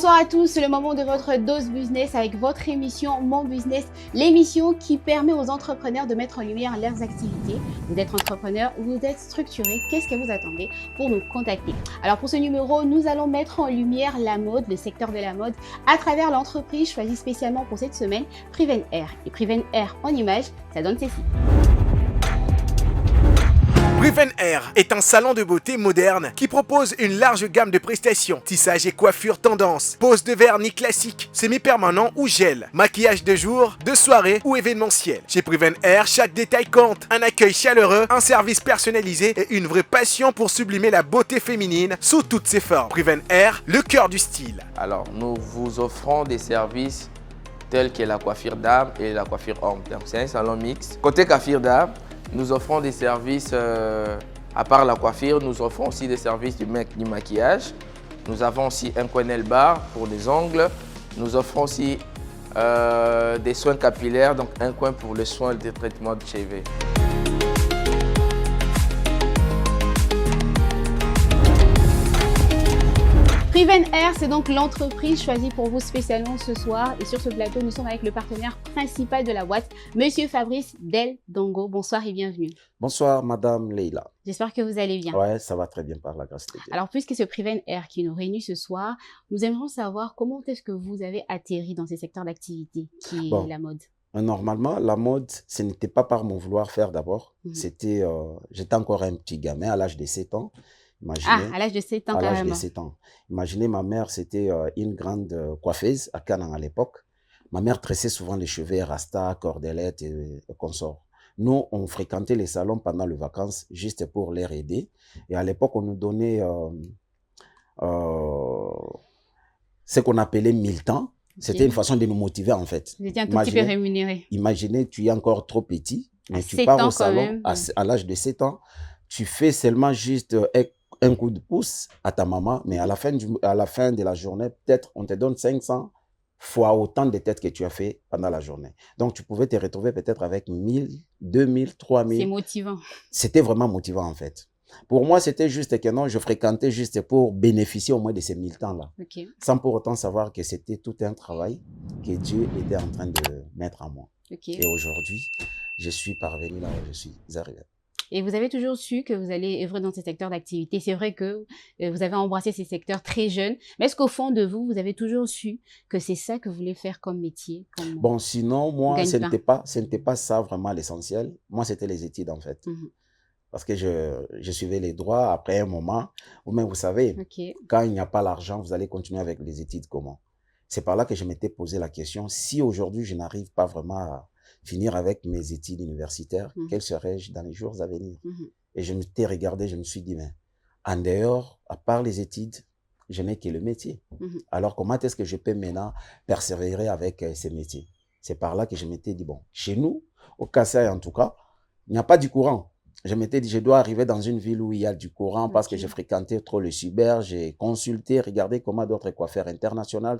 Bonsoir à tous, c'est le moment de votre dose business avec votre émission Mon Business, l'émission qui permet aux entrepreneurs de mettre en lumière leurs activités. Vous êtes entrepreneur, vous êtes structuré, qu'est-ce que vous attendez pour nous contacter? Alors pour ce numéro, nous allons mettre en lumière la mode, le secteur de la mode, à travers l'entreprise choisie spécialement pour cette semaine, Priven Air. Et Priven Air en image, ça donne ceci. Priven Air est un salon de beauté moderne qui propose une large gamme de prestations. Tissage et coiffure tendance, pose de vernis classique, semi-permanent ou gel, maquillage de jour, de soirée ou événementiel. Chez Priven Air, chaque détail compte. Un accueil chaleureux, un service personnalisé et une vraie passion pour sublimer la beauté féminine sous toutes ses formes. Priven Air, le cœur du style. Alors, nous vous offrons des services tels que la coiffure dame et la coiffure homme. Donc, c'est un salon mixte. Côté coiffure dame, nous offrons des services, à part la coiffure, nous offrons aussi des services du maquillage. Nous avons aussi un coin nail bar pour les ongles. Nous offrons aussi des soins capillaires, donc un coin pour les soins et des traitements de cheveux. Priven Air, c'est donc l'entreprise choisie pour vous spécialement ce soir. Et sur ce plateau, nous sommes avec le partenaire principal de la boîte, Monsieur Fabrice Del Dongo. Bonsoir et bienvenue. Bonsoir, Madame Leila. J'espère que vous allez bien. Ouais, ça va très bien par la grâce de Dieu. Alors, puisque c'est Priven Air qui nous réunit ce soir, nous aimerions savoir comment est-ce que vous avez atterri dans ces secteurs d'activité qui est la mode. Normalement, la mode, ce n'était pas par mon vouloir faire d'abord. C'était, j'étais encore un petit gamin à l'âge de 7 ans. Imaginez, à l'âge de 7 ans, à carrément. l'âge de 7 ans. Imaginez, ma mère, c'était une grande coiffeuse à Canaan à l'époque. Ma mère tressait souvent les cheveux, rasta, cordelette et consorts. Nous, on fréquentait les salons pendant les vacances juste pour les aider. Et à l'époque, on nous donnait ce qu'on appelait 1000 temps. C'était une façon de nous motiver en fait. Vous étiez un tout petit peu rémunéré. Imaginez, tu es encore trop petit, mais tu 7 pars ans au salon même. à l'âge de 7 ans. Tu fais seulement juste un coup de pouce à ta maman, mais à la fin de la journée, peut-être on te donne 500 fois autant de têtes que tu as fait pendant la journée. Donc, tu pouvais te retrouver peut-être avec 1000, 2000, 3000. C'est motivant. C'était vraiment motivant en fait. Pour moi, c'était juste que non, je fréquentais juste pour bénéficier au moins de ces 1000 temps-là. Sans pour autant savoir que c'était tout un travail que Dieu était en train de mettre en moi. Et aujourd'hui, je suis parvenu là où je suis arrivé. Et vous avez toujours su que vous allez œuvrer dans ces secteurs d'activité. C'est vrai que vous avez embrassé ces secteurs très jeunes, mais est-ce qu'au fond de vous, vous avez toujours su que c'est ça que vous voulez faire comme métier Bon, sinon, moi, ce n'était pas ça vraiment l'essentiel. Moi, c'était les études, en fait. Parce que je suivais les droits après un moment. Vous-même, vous savez, quand il n'y a pas l'argent, vous allez continuer avec les études comment? C'est par là que je m'étais posé la question, si aujourd'hui, je n'arrive pas vraiment à finir avec mes études universitaires, quel serais-je dans les jours à venir? Et je m'étais regardé, je me suis dit, mais en dehors, à part les études, je n'ai que le métier. Alors, comment est-ce que je peux maintenant persévérer avec ces métiers? C'est par là que je m'étais dit, bon, chez nous, au Kassai en tout cas, il n'y a pas du courant. Je m'étais dit, je dois arriver dans une ville où il y a du courant parce que j'ai fréquenté trop le cyber, j'ai consulté, regardé comment d'autres coiffeurs internationaux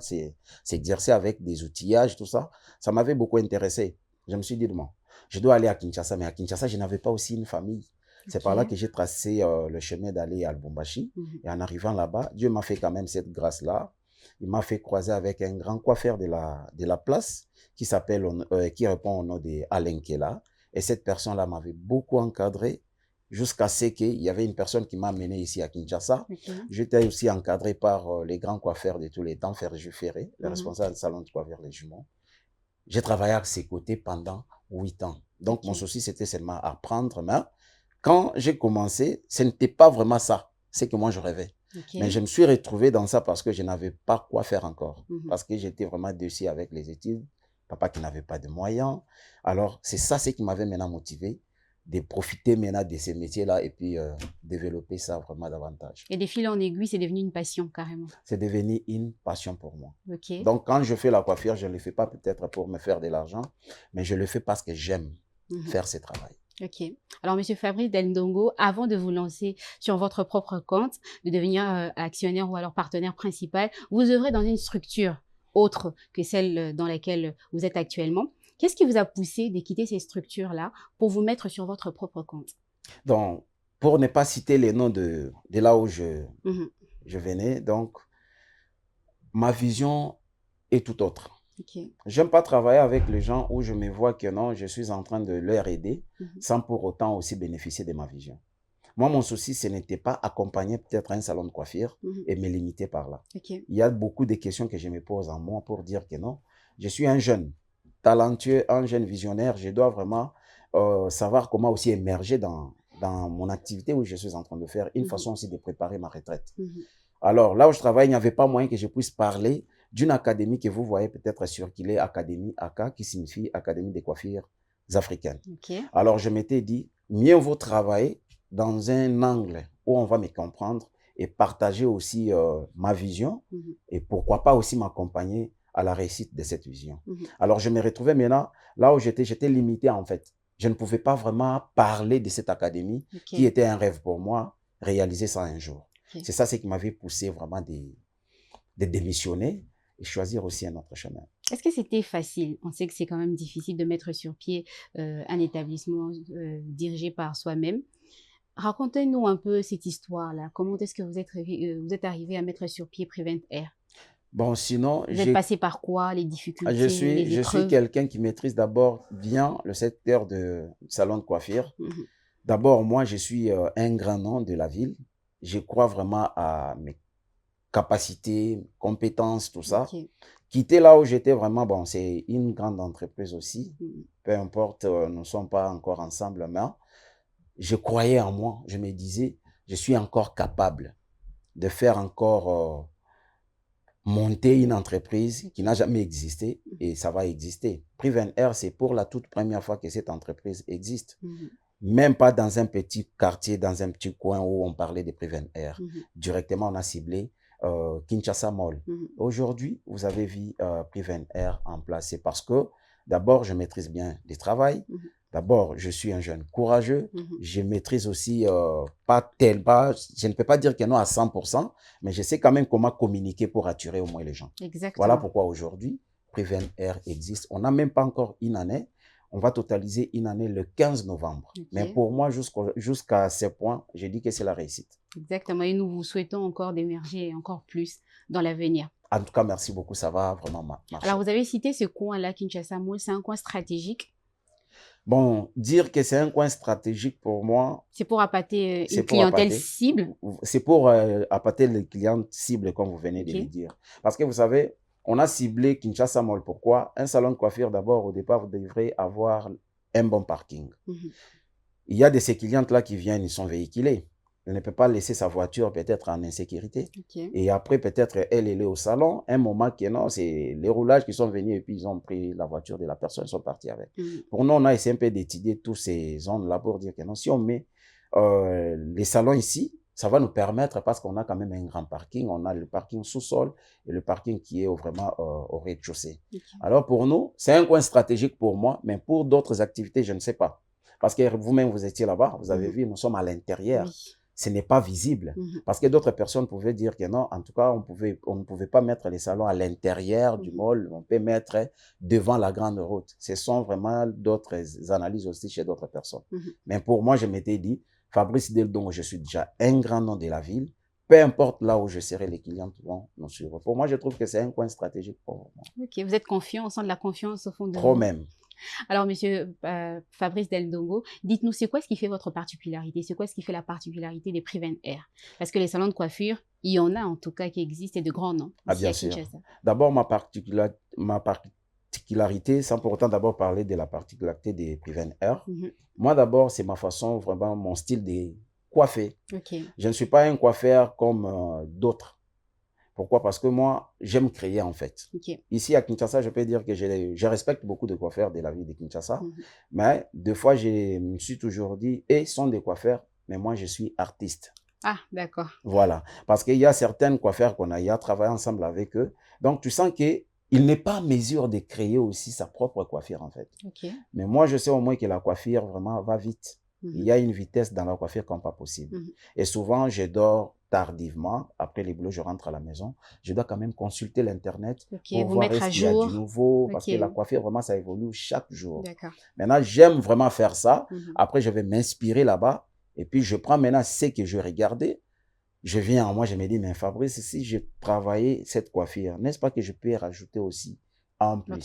s'exercer avec des outillages, tout ça. Ça m'avait beaucoup intéressé. Je me suis dit, bon, je dois aller à Kinshasa, mais à Kinshasa, je n'avais pas aussi une famille. C'est par là que j'ai tracé le chemin d'aller à Lubumbashi. Et en arrivant là-bas, Dieu m'a fait quand même cette grâce-là. Il m'a fait croiser avec un grand coiffeur de la place qui répond au nom d'Alain Kela. Et cette personne-là m'avait beaucoup encadré jusqu'à ce qu'il y avait une personne qui m'a amené ici à Kinshasa. J'étais aussi encadré par les grands coiffeurs de tous les temps, Ferjus Ferré, le responsable du salon de coiffure Les Jumeaux. J'ai travaillé à ses côtés pendant 8 ans. Donc, mon souci, c'était seulement apprendre. Mais quand j'ai commencé, ce n'était pas vraiment ça. C'est que moi, je rêvais. Mais je me suis retrouvé dans ça parce que je n'avais pas quoi faire encore. Parce que j'étais vraiment dessus avec les études. Papa qui n'avait pas de moyens. Alors, c'est ça ce qui m'avait maintenant motivé de profiter maintenant de ces métiers-là et puis développer ça vraiment davantage. Et de fil en aiguille, c'est devenu une passion carrément. C'est devenu une passion pour moi. Donc, quand je fais la coiffure, je ne le fais pas peut-être pour me faire de l'argent, mais je le fais parce que j'aime faire ce travail. Alors, Monsieur Fabrice Del Dongo, avant de vous lancer sur votre propre compte, de devenir actionnaire ou alors partenaire principal, vous œuvrez dans une structure autre que celle dans laquelle vous êtes actuellement. Qu'est-ce qui vous a poussé de quitter ces structures-là pour vous mettre sur votre propre compte? Donc, pour ne pas citer les noms de là où je venais, donc, ma vision est tout autre. Okay. J'aime pas travailler avec les gens où je me vois que non, je suis en train de leur aider sans pour autant aussi bénéficier de ma vision. Moi, mon souci, ce n'était pas accompagner peut-être un salon de coiffure et me limiter par là. Okay. Il y a beaucoup de questions que je me pose en moi pour dire que non, je suis un jeune talentueux, un jeune visionnaire, je dois vraiment savoir comment aussi émerger dans mon activité où je suis en train de faire, une façon aussi de préparer ma retraite. Alors, là où je travaille, il n'y avait pas moyen que je puisse parler d'une académie que vous voyez peut-être circuler, Académie ACA, qui signifie Académie des coiffures africaines. Okay. Alors, je m'étais dit, mieux vaut travailler dans un angle où on va me comprendre et partager aussi ma vision et pourquoi pas aussi m'accompagner à la réussite de cette vision. Alors, je me retrouvais maintenant là où j'étais limité en fait. Je ne pouvais pas vraiment parler de cette académie qui était un rêve pour moi, réaliser ça un jour. C'est ça ce qui m'avait poussé vraiment de démissionner et choisir aussi un autre chemin. Est-ce que c'était facile? On sait que c'est quand même difficile de mettre sur pied un établissement dirigé par soi-même. Racontez-nous un peu cette histoire-là. Comment est-ce que vous êtes arrivé à mettre sur pied Prevent Air? Bon, sinon... Vous êtes passé par quoi? Les difficultés, je suis quelqu'un qui maîtrise d'abord bien le secteur de salon de coiffure. D'abord, moi, je suis un grand nom de la ville. Je crois vraiment à mes capacités, compétences, tout ça. Quitter là où j'étais vraiment, bon, c'est une grande entreprise aussi. Peu importe, nous ne sommes pas encore ensemble, mais je croyais en moi. Je me disais, je suis encore capable de faire encore monter une entreprise qui n'a jamais existé et ça va exister. Prevent Air, c'est pour la toute première fois que cette entreprise existe. Même pas dans un petit quartier, dans un petit coin où on parlait de Prevent Air. Directement, on a ciblé Kinshasa Mall. Aujourd'hui, vous avez vu Prevent Air en place. C'est parce que, d'abord, je maîtrise bien le travail. D'abord, je suis un jeune courageux. Je maîtrise aussi je ne peux pas dire que non à 100%, mais je sais quand même comment communiquer pour attirer au moins les gens. Exactement. Voilà pourquoi aujourd'hui, Prevent Air existe. On n'a même pas encore une année. On va totaliser une année le 15 novembre. Mais pour moi, jusqu'à ce point, j'ai dit que c'est la réussite. Exactement. Et nous vous souhaitons encore d'émerger encore plus dans l'avenir. En tout cas, merci beaucoup. Ça va vraiment marcher. Alors, vous avez cité ce coin-là, Kinshasa Mall. C'est un coin stratégique. Bon, dire que c'est un coin stratégique pour moi... C'est pour appâter une clientèle cible? C'est pour appâter les clients cibles, comme vous venez de le dire. Parce que vous savez, on a ciblé Kinshasa Mall. Pourquoi? Un salon de coiffure, d'abord, au départ, vous devrez avoir un bon parking. Il y a de ces clientes-là qui viennent, ils sont véhiculés. Elle ne peut pas laisser sa voiture peut-être en insécurité. Et après, peut-être, elle est au salon. Un moment que non, c'est les roulages qui sont venus et puis ils ont pris la voiture de la personne, ils sont partis avec. Pour nous, on a essayé un peu d'étudier toutes ces zones-là pour dire que non, si on met les salons ici, ça va nous permettre, parce qu'on a quand même un grand parking, on a le parking sous-sol et le parking qui est vraiment au rez-de-chaussée. Alors pour nous, c'est un coin stratégique pour moi, mais pour d'autres activités, je ne sais pas. Parce que vous-même, vous étiez là-bas, vous avez vu, nous sommes à l'intérieur. Ce n'est pas visible. Parce que d'autres personnes pouvaient dire que non, en tout cas, on ne pouvait pas mettre les salons à l'intérieur du mall, on peut mettre devant la grande route. Ce sont vraiment d'autres analyses aussi chez d'autres personnes. Mais pour moi, je m'étais dit, Fabrice Deldongo, je suis déjà un grand nom de la ville. Peu importe là où je serai, les clients vont nous suivre. Pour moi, je trouve que c'est un coin stratégique pour moi. Ok, vous êtes confiant, on sent de la confiance au fond de vous. Trop même. Alors, monsieur Fabrice Deldongo, dites-nous, c'est quoi ce qui fait votre particularité? C'est quoi ce qui fait la particularité des Prevent Air? Parce que les salons de coiffure, il y en a en tout cas qui existent et de grands noms. Ah, bien sûr. D'abord, ma particularité, sans pour autant d'abord parler de la particularité des Prevent Air. Moi, d'abord, c'est ma façon, vraiment, mon style de coiffer. Je ne suis pas un coiffeur comme d'autres. Pourquoi? Parce que moi, j'aime créer en fait. Ici à Kinshasa, je peux dire que je respecte beaucoup de coiffeurs de la ville de Kinshasa. Mais deux fois, je me suis toujours dit, ils sont des coiffeurs, mais moi, je suis artiste. Ah, d'accord. Voilà. Parce qu'il y a certaines coiffeurs qu'on a travaillé ensemble avec eux. Donc, tu sens qu'il n'est pas en mesure de créer aussi sa propre coiffure en fait. Mais moi, je sais au moins que la coiffure vraiment va vite. Il y a une vitesse dans la coiffure comme pas possible. Et souvent, je dors tardivement. Après les boulots, je rentre à la maison. Je dois quand même consulter l'Internet pour voir est-ce qu'il y a du nouveau. Parce que la coiffure, vraiment, ça évolue chaque jour. Maintenant, j'aime vraiment faire ça. Après, je vais m'inspirer là-bas. Et puis, je prends maintenant ce que je regardais. je viens, moi, je me dis, mais Fabrice, si je travaillais cette coiffure, n'est-ce pas que je peux rajouter aussi en plus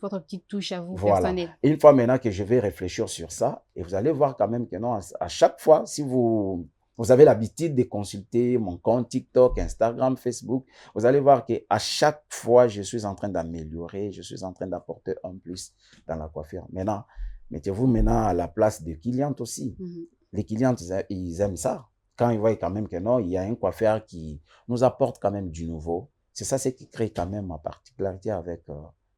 votre petite touche à vous, voilà. personnelle. Une fois maintenant que je vais réfléchir sur ça, et vous allez voir quand même que non, à chaque fois, si vous avez l'habitude de consulter mon compte TikTok, Instagram, Facebook, vous allez voir qu'à chaque fois, je suis en train d'améliorer, je suis en train d'apporter un plus dans la coiffure. Maintenant, mettez-vous maintenant à la place des clientes aussi. Les clientes, ils aiment ça. Quand ils voient quand même que non, il y a un coiffeur qui nous apporte quand même du nouveau. C'est ça, c'est qui crée quand même ma particularité avec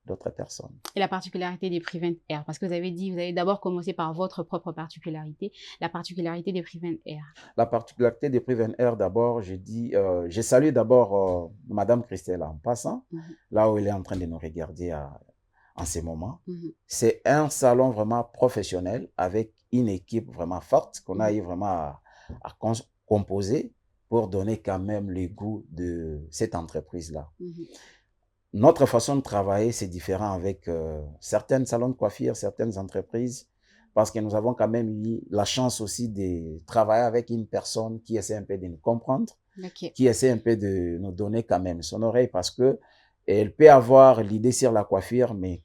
d'autres personnes. Et la particularité des Prevent Hair, parce que vous avez dit, vous avez d'abord commencé par votre propre particularité, la particularité des Prevent Hair. La particularité des Prevent Hair, d'abord, je salue d'abord Madame Christelle en passant, là où elle est en train de nous regarder en ces moments. C'est un salon vraiment professionnel avec une équipe vraiment forte qu'on a eu vraiment à composer pour donner quand même le goût de cette entreprise-là. Notre façon de travailler, c'est différent avec certains salons de coiffure, certaines entreprises, parce que nous avons quand même eu la chance aussi de travailler avec une personne qui essaie un peu de nous comprendre, qui essaie un peu de nous donner quand même son oreille, parce que elle peut avoir l'idée sur la coiffure, mais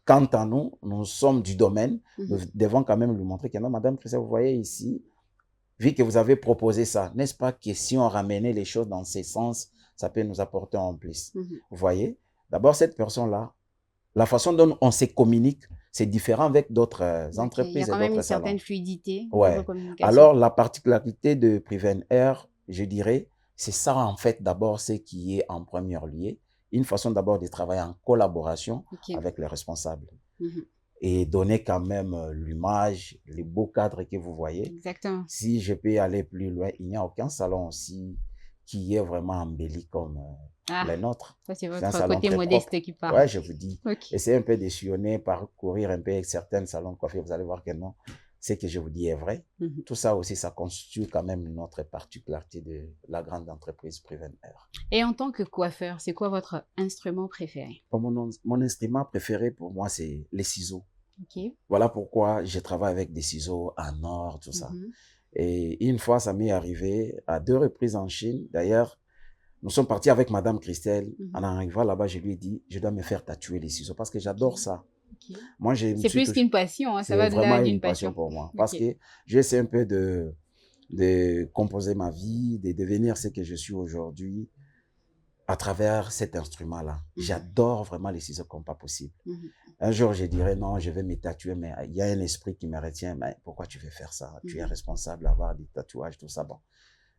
quant à nous, nous sommes du domaine, nous devons quand même lui montrer que non, Madame Christelle, vous voyez ici, vu que vous avez proposé ça, n'est-ce pas que si on ramenait les choses dans ce sens, ça peut nous apporter en plus. Vous voyez, d'abord, cette personne-là, la façon dont on se communique, c'est différent avec d'autres entreprises. Il y a quand même une certaine fluidité dans la communication. Alors, la particularité de Prevent Hair, je dirais, c'est ça en fait d'abord ce qui est en premier lieu. Une façon d'abord de travailler en collaboration avec les responsables. Et donner quand même l'image, les beaux cadres que vous voyez. Exactement. Si je peux aller plus loin, il n'y a aucun salon aussi qui est vraiment embelli comme les nôtres. Ça, c'est votre côté modeste qui parle. Oui, je vous dis. Essayez un peu de sillonner, parcourir un peu certains salons de coiffure, vous allez voir que non, ce que je vous dis est vrai. Tout ça aussi, ça constitue quand même notre particularité de la grande entreprise Prevent Hair. Et en tant que coiffeur, c'est quoi votre instrument préféré? Mon instrument préféré pour moi, c'est les ciseaux. Voilà pourquoi je travaille avec des ciseaux en or, tout ça. Et une fois, ça m'est arrivé à 2 reprises en Chine. D'ailleurs, nous sommes partis avec Madame Christelle. En arrivant là-bas, je lui ai dit, je dois me faire tatouer les ciseaux parce que j'adore ça. Moi, c'est plus qu'une passion, hein, ça va au-delà d'une passion pour moi. Parce que j'essaie un peu de composer ma vie, de devenir ce que je suis aujourd'hui à travers cet instrument-là. J'adore vraiment les ciseaux comme pas possible. Un jour, je dirais non, je vais me tatouer, mais il y a un esprit qui me retient. Mais pourquoi tu veux faire ça? Tu es responsable d'avoir des tatouages, tout ça. Bon.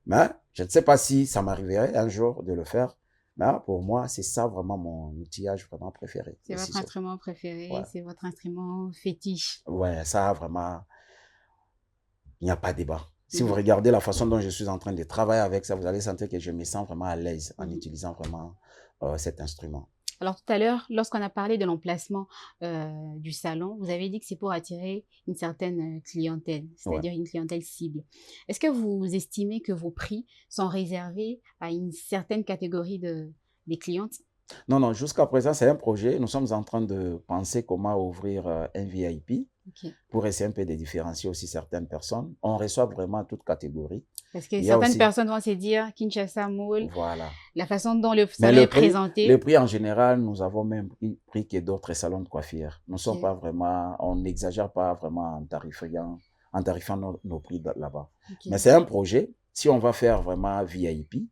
Mais je ne sais pas si ça m'arriverait un jour de le faire. Mais pour moi, c'est ça vraiment mon outillage vraiment préféré. C'est votre instrument préféré, c'est votre instrument fétiche. Ouais, ça vraiment, il n'y a pas de débat. Si vous regardez la façon dont je suis en train de travailler avec ça, vous allez sentir que je me sens vraiment à l'aise en utilisant vraiment cet instrument. Alors tout à l'heure, lorsqu'on a parlé de l'emplacement du salon, vous avez dit que c'est pour attirer une certaine clientèle, c'est-à-dire une clientèle cible. Est-ce que vous estimez que vos prix sont réservés à une certaine catégorie des clientes? Non, non, jusqu'à présent, c'est un projet. Nous sommes en train de penser comment ouvrir un VIP pour essayer un peu de différencier aussi certaines personnes. On reçoit vraiment toute catégorie. Parce que certaines personnes vont se dire Kinshasa Mall, voilà. La façon dont le salon est présenté. Le prix en général, nous avons même pris que d'autres salons de coiffure. Nous ne sommes pas vraiment, on n'exagère pas vraiment en tarifant nos prix là-bas. Mais c'est un projet. Si on va faire vraiment VIP,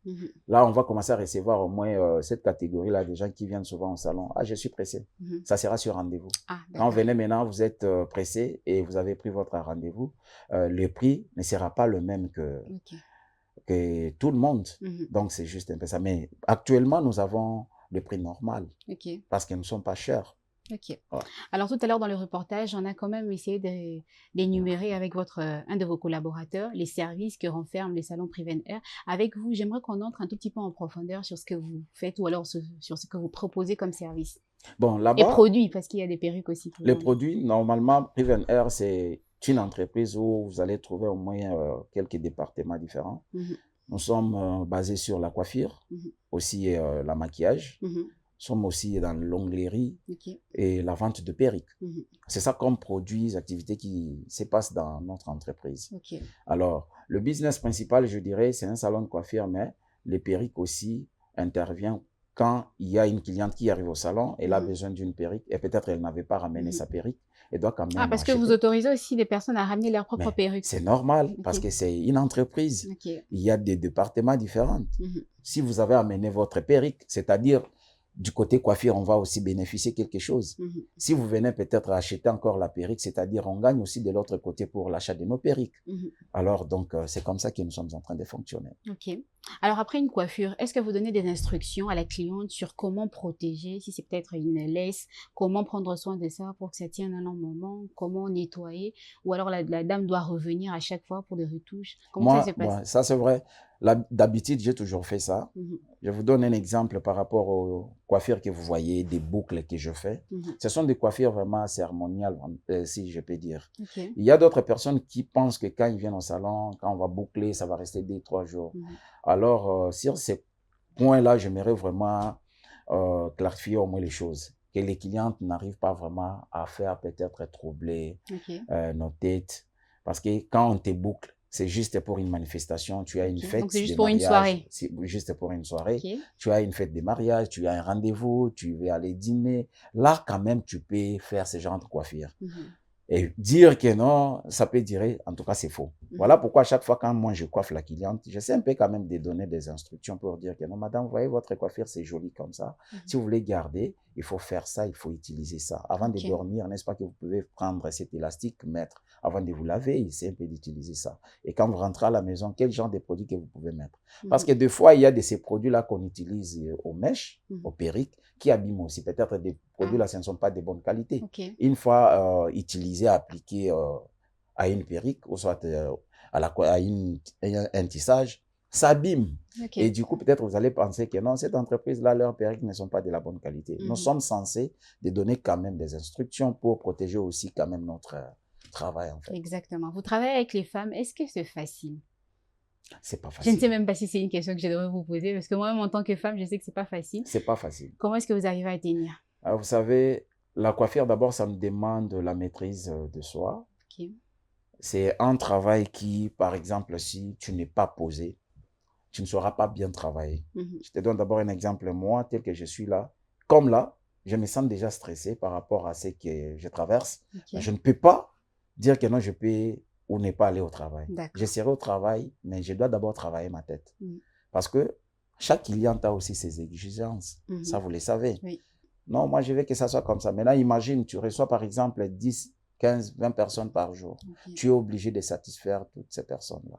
là, on va commencer à recevoir au moins cette catégorie-là des gens qui viennent souvent au salon. Ah, je suis pressé. Ça sera sur rendez-vous. Quand vous venez maintenant, vous êtes pressé et vous avez pris votre rendez-vous. Le prix ne sera pas le même que tout le monde. Donc, c'est juste un peu ça. Mais actuellement, nous avons le prix normal parce que nous ne sommes pas chers. Alors, tout à l'heure, dans le reportage, on a quand même essayé d'énumérer avec un de vos collaborateurs les services que renferment les salons Prevent Hair. Avec vous, j'aimerais qu'on entre un tout petit peu en profondeur sur ce que vous faites ou alors sur ce que vous proposez comme service. Bon, là-bas, et produits, parce qu'il y a des perruques aussi. Les produits, normalement, Prevent Hair, c'est une entreprise où vous allez trouver au moins quelques départements différents. Nous sommes basés sur la coiffure, aussi la maquillage. sommes aussi dans l'onglerie et la vente de perruques. C'est ça comme produits, activités qui se passent dans notre entreprise. Alors, le business principal, je dirais, c'est un salon de coiffure, mais les perruques aussi interviennent quand il y a une cliente qui arrive au salon, elle a besoin d'une perruque et peut-être elle n'avait pas ramené sa perruque. Elle doit quand même parce acheter. que vous autorisez aussi les personnes à ramener leur propre perruque. C'est normal parce que c'est une entreprise. Il y a des départements différents. Si vous avez amené votre perruque, c'est-à-dire du côté coiffure, on va aussi bénéficier quelque chose. Si vous venez peut-être acheter encore la perruque, c'est-à-dire on gagne aussi de l'autre côté pour l'achat de nos perruques. Alors, donc, c'est comme ça que nous sommes en train de fonctionner. Alors, après une coiffure, est-ce que vous donnez des instructions à la cliente sur comment protéger, si c'est peut-être une laisse, comment prendre soin de ça pour que ça tienne un long moment, comment nettoyer, ou alors la dame doit revenir à chaque fois pour des retouches? Comment ça se passe? Ça, c'est vrai. D'habitude, j'ai toujours fait ça. Je vous donne un exemple par rapport aux coiffures que vous voyez, des boucles que je fais. Ce sont des coiffures vraiment cérémoniales, si je peux dire. Il y a d'autres personnes qui pensent que quand ils viennent au salon, quand on va boucler, ça va rester 2-3 jours. Alors, sur ces points-là, j'aimerais vraiment clarifier au moins les choses. Que les clientes n'arrivent pas vraiment à faire peut-être troubler nos têtes. Parce que quand on te boucle, c'est juste pour une manifestation, tu as une fête. Donc c'est juste pour une soirée. C'est juste pour une soirée. Tu as une fête de mariage, tu as un rendez-vous, tu veux aller dîner. Là, quand même, tu peux faire ce genre de coiffure. Et dire que non, ça peut dire, en tout cas, c'est faux. Voilà pourquoi à chaque fois quand moi je coiffe la cliente, j'essaie un peu quand même de donner des instructions pour dire que non, madame, vous voyez, votre coiffure, c'est joli comme ça. Si vous voulez garder, il faut faire ça, il faut utiliser ça. Avant de dormir, n'est-ce pas que vous pouvez prendre cet élastique, mettre, avant de vous laver, essayez un peu d'utiliser ça. Et quand vous rentrez à la maison, quel genre de produit que vous pouvez mettre? Parce que des fois, il y a de ces produits-là qu'on utilise aux mèches, aux perruques, qui abîment aussi. Peut-être des produits-là, ce ne sont pas de bonne qualité. Une fois utilisés, appliqués à une perruque, ou soit à un tissage, ça abîme. Et du coup, peut-être vous allez penser que non, cette entreprise-là, leurs perruques ne sont pas de la bonne qualité. Nous sommes censés de donner quand même des instructions pour protéger aussi quand même notre travail, en fait. Exactement. Vous travaillez avec les femmes. Est-ce que c'est facile? C'est pas facile. Je ne sais même pas si c'est une question que je devrais vous poser, parce que moi-même, en tant que femme, je sais que c'est pas facile. C'est pas facile. Comment est-ce que vous arrivez à tenir? Alors, vous savez, la coiffure, d'abord, ça me demande la maîtrise de soi. C'est un travail qui, par exemple, si tu n'es pas posé, tu ne sauras pas bien travailler. Je te donne d'abord un exemple. Moi, tel que je suis là, comme là, je me sens déjà stressé par rapport à ce que je traverse. Je ne peux pas dire que non, je peux ou ne pas aller au travail. Je serai au travail, mais je dois d'abord travailler ma tête. Parce que chaque client a aussi ses exigences. Ça, vous le savez. Non, moi, je veux que ça soit comme ça. Maintenant, imagine, tu reçois par exemple 10, 15, 20 personnes par jour. Tu es obligé de satisfaire toutes ces personnes-là.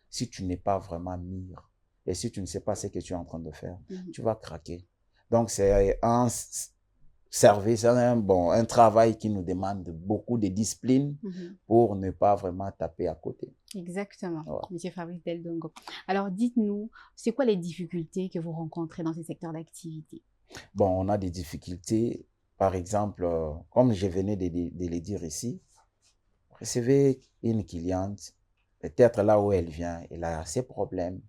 Si tu n'es pas vraiment mûr et si tu ne sais pas ce que tu es en train de faire, tu vas craquer. Donc, c'est un service, un travail qui nous demande beaucoup de discipline pour ne pas vraiment taper à côté. Exactement, Monsieur Fabrice Deldongo. Alors, dites-nous, c'est quoi les difficultés que vous rencontrez dans ces secteurs d'activité? Bon, on a des difficultés. Par exemple, comme je venais de le dire ici, recevez une cliente, peut-être là où elle vient, elle a ses problèmes,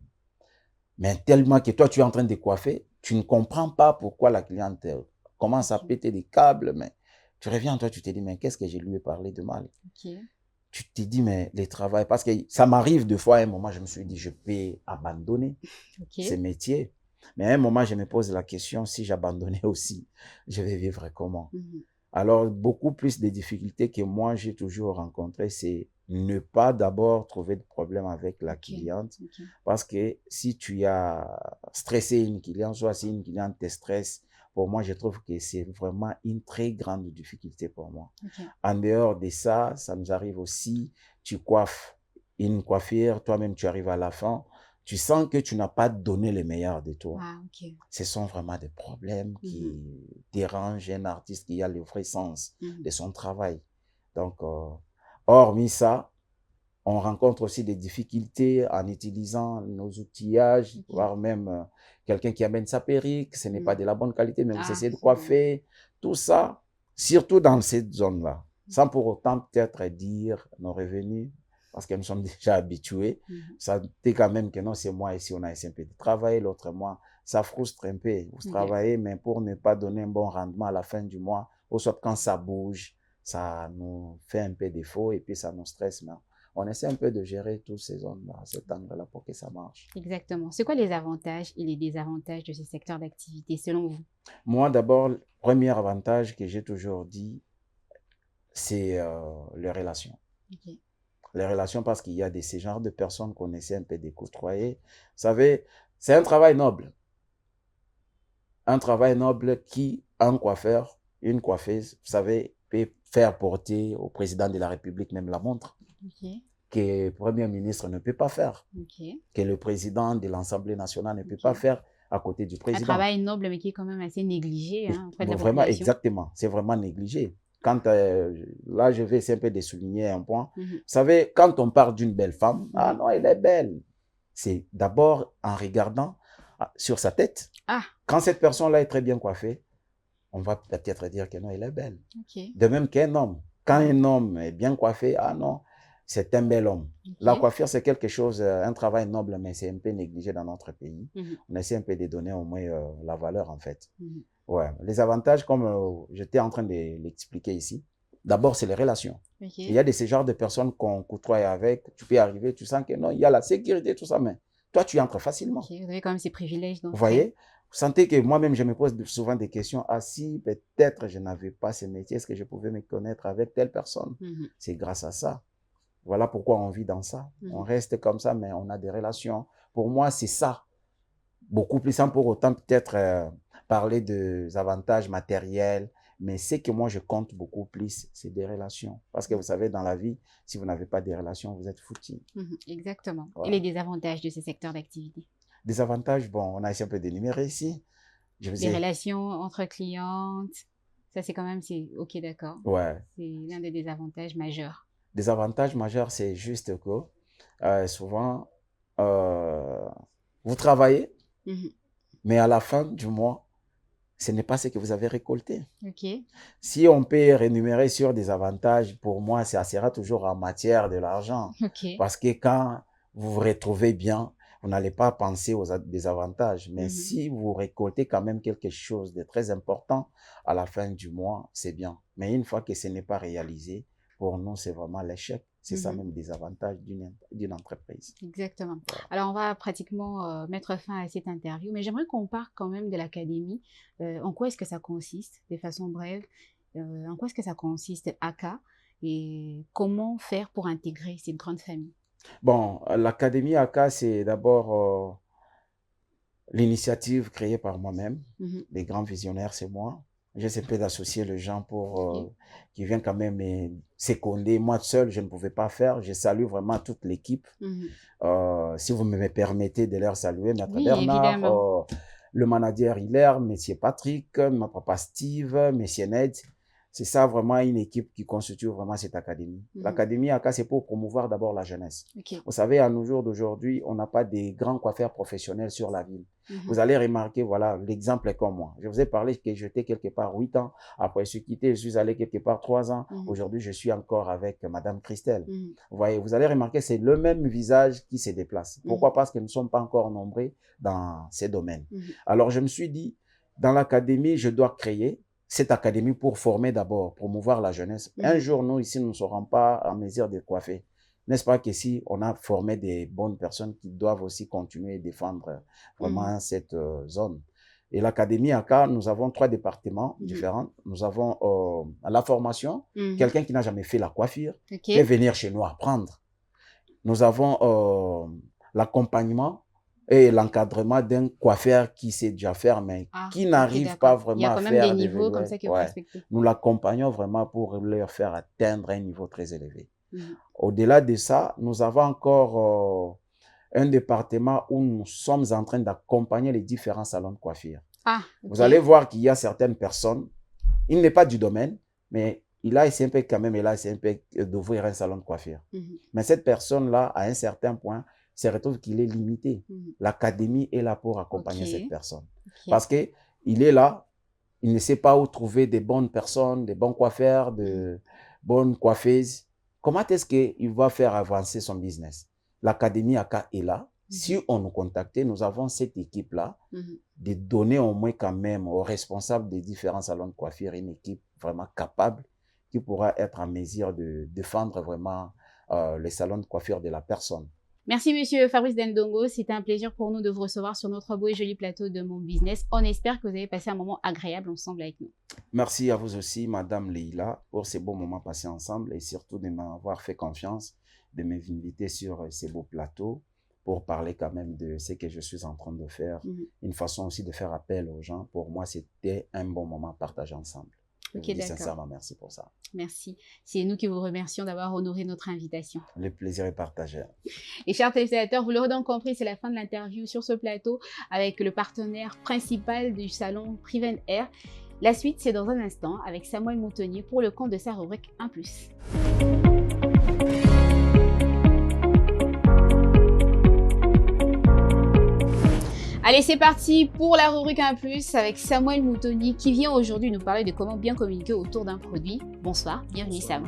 mais tellement que toi, tu es en train de coiffer, tu ne comprends pas pourquoi la cliente commence à péter des câbles, mais tu reviens, toi, tu te dis, mais qu'est-ce que je lui ai parlé de mal? Tu te dis, mais le travail, parce que ça m'arrive deux fois, à un moment, je me suis dit, je peux abandonner ce métier. Mais à un moment, je me pose la question, si j'abandonnais aussi, je vais vivre comment? Alors, beaucoup plus de difficultés que moi, j'ai toujours rencontrées, c'est ne pas d'abord trouver de problème avec la cliente. Parce que si tu as stressé une cliente, soit si une cliente te stresse, pour moi, je trouve que c'est vraiment une très grande difficulté pour moi. En dehors de ça, ça nous arrive aussi, tu coiffes une coiffure, toi-même, tu arrives à la fin, tu sens que tu n'as pas donné le meilleur de toi. Ce sont vraiment des problèmes qui dérangent un artiste qui a le vrai sens de son travail. Donc, hormis ça, on rencontre aussi des difficultés en utilisant nos outillages, voire même quelqu'un qui amène sa perruque, ce n'est pas de la bonne qualité, mais vous essayez de coiffer. Tout ça, surtout dans cette zone-là, sans pour autant peut-être dire nos revenus, parce que nous sommes déjà habitués. Ça dit quand même que non, c'est moi ici, on a essayé un peu de travailler, l'autre mois, ça frustre un peu. Vous travaillez, mais pour ne pas donner un bon rendement à la fin du mois, ou soit quand ça bouge, ça nous fait un peu défaut et puis ça nous stresse. Mais on essaie un peu de gérer tous ces zones-là, cet angle-là pour que ça marche. Exactement. C'est quoi les avantages et les désavantages de ce secteur d'activité selon vous? Moi, d'abord, le premier avantage que j'ai toujours dit, c'est les relations. Okay. Les relations, parce qu'il y a ces genres de personnes qu'on essaie un peu de côtoyer. Vous savez, c'est un travail noble. Un travail noble qui, un coiffeur, une coiffeuse, vous savez, peut faire porter au président de la République même la montre. Okay. Que le Premier ministre ne peut pas faire. Okay. Que le président de l'Assemblée nationale ne peut pas faire à côté du président. Un travail noble, mais qui est quand même assez négligé auprès de la vraiment, population. exactement. C'est vraiment négligé. Quand, là, je vais essayer un peu de souligner un point. Vous savez, quand on parle d'une belle femme, ah non, elle est belle. C'est d'abord en regardant sur sa tête. Ah. Quand cette personne-là est très bien coiffée, on va peut-être dire que non, elle est belle. Okay. De même qu'un homme. Quand un homme est bien coiffé, ah non, c'est un bel homme. Okay. La coiffure, c'est quelque chose, un travail noble, mais c'est un peu négligé dans notre pays. On essaie un peu de donner au moins la valeur, en fait. Ouais. Les avantages, comme j'étais en train de l'expliquer ici, d'abord, c'est les relations. Okay. Il y a ces genres de personnes qu'on côtoie avec, tu peux arriver, tu sens que non, il y a la sécurité, tout ça, mais toi, tu entres facilement. Okay. Vous avez quand même ces privilèges. Vous voyez? Vous sentez que moi-même, je me pose souvent des questions. Ah, si peut-être je n'avais pas ce métier, est-ce que je pouvais me connaître avec telle personne? C'est grâce à ça. Voilà pourquoi on vit dans ça. On reste comme ça, mais on a des relations. Pour moi, c'est ça. Beaucoup plus, sans pour autant peut-être parler des avantages matériels, mais ce que moi je compte beaucoup plus, c'est des relations. Parce que vous savez, dans la vie, si vous n'avez pas de relations, vous êtes foutu. Exactement. Voilà. Et les désavantages de ce secteur d'activité? Des avantages, bon, on a essayé un peu d'énumérer ici. Les relations entre clientes, ça c'est quand même, ok, d'accord. Ouais. C'est l'un des désavantages majeurs. Des avantages majeurs, c'est juste que souvent, vous travaillez, mais à la fin du mois, ce n'est pas ce que vous avez récolté. Okay. Si on peut rémunérer sur des avantages, pour moi, ça sera toujours en matière de l'argent. Okay. Parce que quand vous vous retrouvez bien, vous n'allez pas penser aux désavantages. Mais si vous récoltez quand même quelque chose de très important à la fin du mois, c'est bien. Mais une fois que ce n'est pas réalisé, pour nous, c'est vraiment l'échec. C'est ça même des avantages d'une entreprise. Exactement. Alors, on va pratiquement mettre fin à cette interview, mais j'aimerais qu'on parle quand même de l'académie. En quoi est-ce que ça consiste, de façon brève? En quoi est-ce que ça consiste, ACA? Et comment faire pour intégrer cette grande famille? Bon, l'académie ACA, c'est d'abord l'initiative créée par moi-même. Les grands visionnaires, c'est moi. J'essaie un peu d'associer les gens pour qui viennent quand même seconder. Moi seul, je ne pouvais pas faire. Je salue vraiment toute l'équipe. Si vous me permettez de leur saluer, Maître Bernard, le manager Hilaire, Monsieur Patrick, mon papa Steve, Monsieur Ned. C'est ça vraiment une équipe qui constitue vraiment cette académie. L'académie ACA, c'est pour promouvoir d'abord la jeunesse. Vous savez, à nos jours d'aujourd'hui, on n'a pas des grands coiffeurs professionnels sur la ville. Vous allez remarquer, voilà, l'exemple est comme moi. Je vous ai parlé que j'étais quelque part 8 ans. Après, je suis quitté, je suis allé quelque part 3 ans. Aujourd'hui, je suis encore avec Madame Christelle. Vous voyez, vous allez remarquer, c'est le même visage qui se déplace. Pourquoi? Parce que nous ne sommes pas encore nombreux dans ces domaines. Alors, je me suis dit, dans l'académie, je dois créer cette académie pour former d'abord, promouvoir la jeunesse. Un jour, nous, ici, nous ne serons pas en mesure de coiffer. N'est-ce pas qu'ici, on a formé des bonnes personnes qui doivent aussi continuer à défendre vraiment cette zone. Et l'académie ACA, nous avons 3 départements différents. Nous avons la formation, quelqu'un qui n'a jamais fait la coiffure, peut venir chez nous apprendre. Nous avons l'accompagnement et l'encadrement d'un coiffeur qui sait déjà faire, mais qui n'arrive pas vraiment à faire. Il y a quand même des niveaux comme ça qu'il faut respecter. Nous l'accompagnons vraiment pour leur faire atteindre un niveau très élevé. Au-delà de ça, nous avons encore un département où nous sommes en train d'accompagner les différents salons de coiffure. Vous allez voir qu'il y a certaines personnes, il n'est pas du domaine, mais il a essayé un peu quand même, il a essayé un peu d'ouvrir un salon de coiffure. Mais cette personne-là, à un certain point, se retrouve qu'il est limité. L'académie est là pour accompagner cette personne. Parce qu'il est là, il ne sait pas où trouver des bonnes personnes, des bons coiffeurs, de bonnes coiffeuses. Comment est-ce qu'il va faire avancer son business? L'académie ACA est là Si on nous contactait, nous avons cette équipe-là de donner au moins quand même aux responsables des différents salons de coiffure une équipe vraiment capable qui pourra être en mesure de défendre vraiment les salons de coiffure de la personne. Merci, monsieur Fabrice Dendongo. C'était un plaisir pour nous de vous recevoir sur notre beau et joli plateau de Mon Business. On espère que vous avez passé un moment agréable ensemble avec nous. Merci à vous aussi, madame Leïla, pour ces beaux moments passés ensemble et surtout de m'avoir fait confiance, de m'inviter sur ces beaux plateaux pour parler quand même de ce que je suis en train de faire. Une façon aussi de faire appel aux gens. Pour moi, c'était un bon moment partagé ensemble. Ok, d'accord. Sincèrement, merci pour ça. Merci. C'est nous qui vous remercions d'avoir honoré notre invitation. Le plaisir est partagé. Et chers téléspectateurs, vous l'aurez donc compris, c'est la fin de l'interview sur ce plateau avec le partenaire principal du salon Priven Air. La suite, c'est dans un instant avec Samuel Moutonnier pour le compte de sa rubrique 1+. Allez, c'est parti pour la rubrique 1+, avec Samuel Moutonnier qui vient aujourd'hui nous parler de comment bien communiquer autour d'un produit. Bonsoir, bienvenue Sam.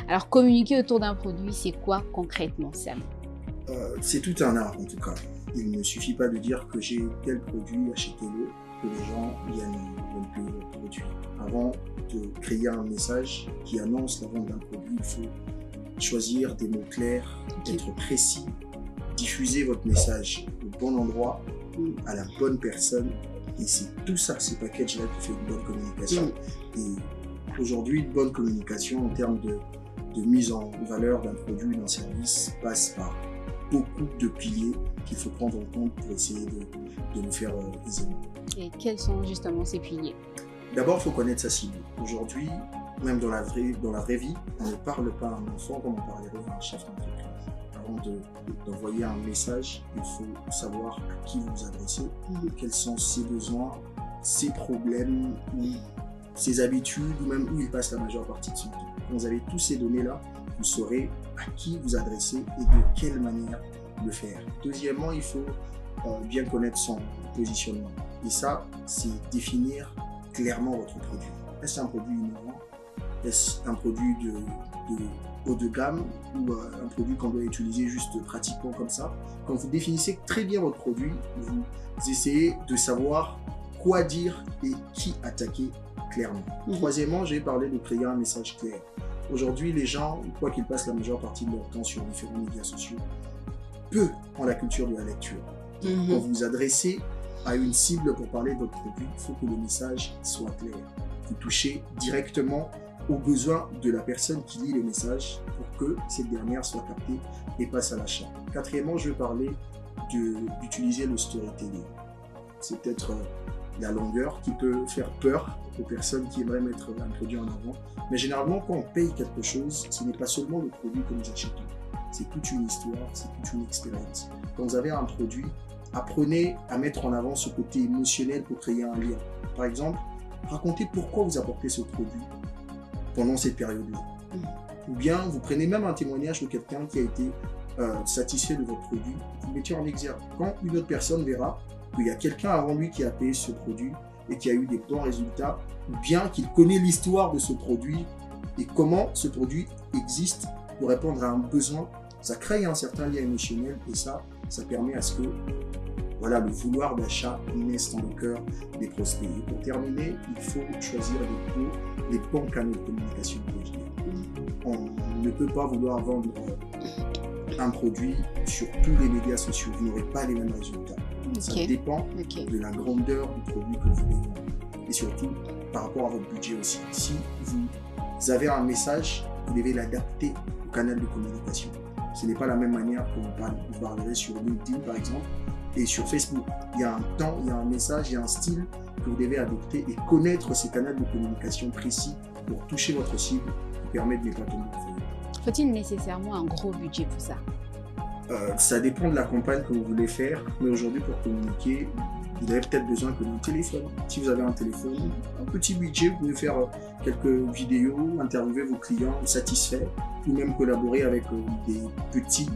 Alors, communiquer autour d'un produit, c'est quoi concrètement, Sam? C'est tout un art en tout cas. Il ne suffit pas de dire que j'ai tel produit, achetez-le, que les gens viennent payer le produit. Avant de créer un message qui annonce la vente d'un produit, il faut choisir des mots clairs, être précis, diffuser votre message au bon endroit, à la bonne personne. Et c'est tout ça, ces packages-là qui fait une bonne communication. Et aujourd'hui, une bonne communication en termes de mise en valeur d'un produit, d'un service, passe par beaucoup de piliers qu'il faut prendre en compte pour essayer de le faire aisément. Et quels sont justement ces piliers? D'abord, il faut connaître sa cible. Aujourd'hui, même dans la vraie vie, on ne parle pas à un enfant comme on parlerait à un chef d'entreprise. Avant d'envoyer un message, il faut savoir à qui vous vous adressez, quels sont ses besoins, ses problèmes, ou ses habitudes, ou même où il passe la majeure partie de son temps. Quand vous avez tous ces données-là, vous saurez à qui vous adresser et de quelle manière le faire. Deuxièmement, il faut bien connaître son positionnement. Et ça, c'est définir clairement votre produit. Est-ce un produit innovant? Est-ce un produit de haut de gamme ou un produit qu'on doit utiliser juste pratiquement comme ça? Quand vous définissez très bien votre produit, vous essayez de savoir quoi dire et qui attaquer clairement. Troisièmement, j'ai parlé de créer un message clair. Aujourd'hui, les gens, quoi qu'ils passent la majeure partie de leur temps sur différents médias sociaux, peu ont la culture de la lecture. Quand vous vous adressez à une cible pour parler de votre produit, il faut que le message soit clair. Vous touchez directement aux besoins de la personne qui lit le message pour que cette dernière soit captée et passe à l'achat. Quatrièmement, je vais parler d'utiliser le storytelling. C'est peut-être la longueur qui peut faire peur aux personnes qui aimeraient mettre un produit en avant. Mais généralement, quand on paye quelque chose, ce n'est pas seulement le produit que nous achetons. C'est toute une histoire, c'est toute une expérience. Quand vous avez un produit, apprenez à mettre en avant ce côté émotionnel pour créer un lien. Par exemple, racontez pourquoi vous apportez ce produit pendant cette période-là. Ou bien, vous prenez même un témoignage de quelqu'un qui a été satisfait de votre produit, vous mettez en exergue. Quand une autre personne verra qu'il y a quelqu'un avant lui qui a payé ce produit et qui a eu des bons résultats, ou bien qu'il connaît l'histoire de ce produit et comment ce produit existe pour répondre à un besoin, ça crée un certain lien émotionnel et ça permet à ce que le vouloir d'achat naisse dans le cœur des prospects. Et pour terminer, il faut choisir les bons canaux de communication. On ne peut pas vouloir vendre un produit sur tous les médias sociaux. Vous n'aurez pas les mêmes résultats. Ça dépend de la grandeur du produit que vous voulez vendre. Et surtout, par rapport à votre budget aussi. Si vous avez un message, vous devez l'adapter au canal de communication. Ce n'est pas la même manière qu'on vous parlerait sur LinkedIn, par exemple, et sur Facebook. Il y a un temps, il y a un message, il y a un style que vous devez adopter et connaître ces canaux de communication précis pour toucher votre cible et permettre de l'éclatement de vos. Faut-il nécessairement un gros budget pour ça? Ça dépend de la campagne que vous voulez faire, mais aujourd'hui, pour communiquer, vous avez peut-être besoin que d'un téléphone. Si vous avez un téléphone, un petit budget, vous pouvez faire quelques vidéos, interviewer vos clients satisfaits, ou même collaborer avec des petits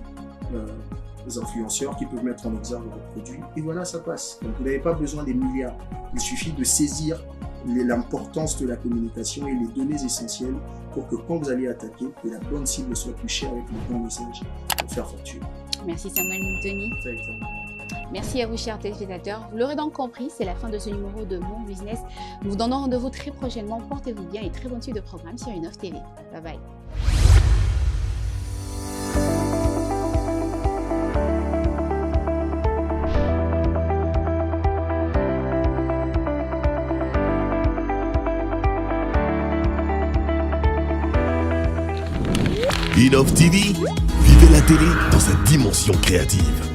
influenceurs qui peuvent mettre en exergue votre produit. Et voilà, ça passe. Donc vous n'avez pas besoin des milliards. Il suffit de saisir l'importance de la communication et les données essentielles pour que quand vous allez attaquer, que la bonne cible soit touchée avec le bon message pour faire fortune. Merci Samuel Moutoni. Merci à vous, chers téléspectateurs. Vous l'aurez donc compris, c'est la fin de ce numéro de Mon Business. Nous vous donnons rendez-vous très prochainement. Portez-vous bien et très bonne suite de programme sur Innov TV. Bye bye. Innov TV, vivez la télé dans sa dimension créative.